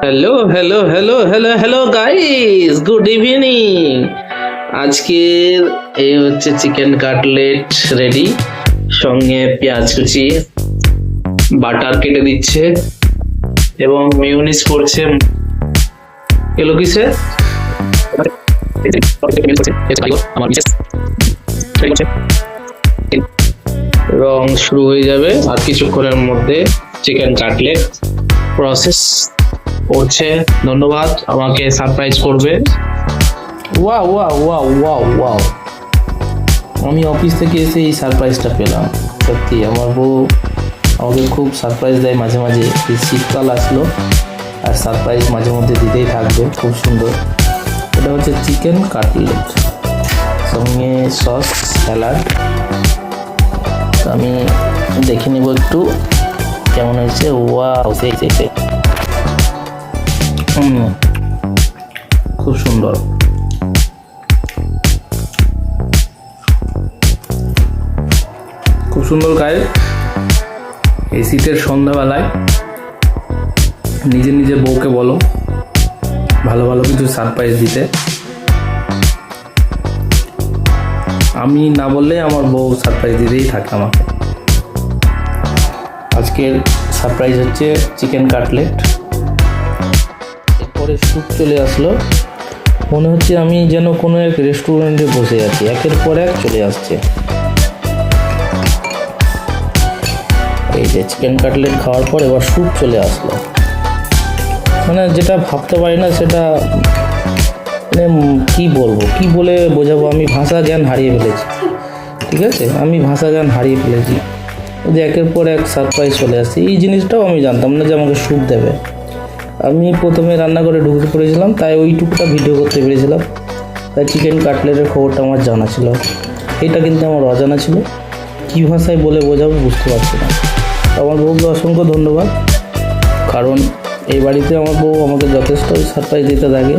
Hello hello hello hello hello guys, good evening. আজকের এই হচ্ছে চিকেন কাটলেট রেডি, সঙ্গে পেঁয়াজ কুচি, বাটার কেটে দিচ্ছে এবং মিউনিস করছে। এলো কিসে এবং শুরু হয়ে যাবে আর কিছুক্ষণের মধ্যে চিকেন কাটলেট প্রসেস করছে। ধন্যবাদ, আমাকে সারপ্রাইজ করবে। Wow wow wow wow wow, আমি অফিস থেকে এসে এই সারপ্রাইজটা পেলাম। সত্যি আমার বউ আমাকে খুব সারপ্রাইজ দেয় মাঝে মাঝে। এই শীতকাল আসলো আর সারপ্রাইজ মাঝে মধ্যে দিতেই থাকবে। খুব সুন্দর। এটা হচ্ছে চিকেন কাটলেট, সঙ্গে সস, স্যালাড। আমি দেখে নেব একটু কেমন হয়েছে। ওয়াও, সেই সেই সেই, খুব সুন্দর। খুব সুন্দর গায়ে এই শীতের সন্ধ্যাবেলায় নিজে নিজে বউকে বলো ভালো ভালো কিছু সারপ্রাইজ দিতে। আমি না বললে আমার বউ সারপ্রাইজ দিতেই থাকে আমাকে। আজকের সারপ্রাইজ হচ্ছে চিকেন কাটলেট। এরপরে স্যুপ চলে আসলো। মনে হচ্ছে আমি যেন কোনো এক রেস্টুরেন্টে বসে আছি, একের পর এক চলে আসছে। এই যে চিকেন কাটলেট খাওয়ার পর এবার স্যুপ চলে আসলো। মানে যেটা ভাবতে পারি না সেটা, মানে কী বলবো, কী বলে বোঝাবো, আমি ভাষা জ্ঞান হারিয়ে ফেলেছি। ঠিক আছে, আমি ভাষা জ্ঞান হারিয়ে ফেলেছি। যে একের পর এক সারপ্রাইজ চলে আসছে। এই জিনিসটাও আমি জানতাম না যে আমাকে স্যুপ দেবে। আমি প্রথমে রান্নাঘরে ঢুকে পড়েছিলাম, তাই ওইটুকুটা ভিডিও করতে পেরেছিলাম। তাই চিকেন কাটলেটের খবরটা আমার জানা ছিল, এটা কিন্তু আমার অজানা ছিল। কী ভাষায় বলে বোঝাবো বুঝতে পারছি না। আমার বউকে অসংখ্য ধন্যবাদ, কারণ এই বাড়িতে আমার বউ আমাকে যথেষ্ট সারপ্রাইজ দিতে থাকে।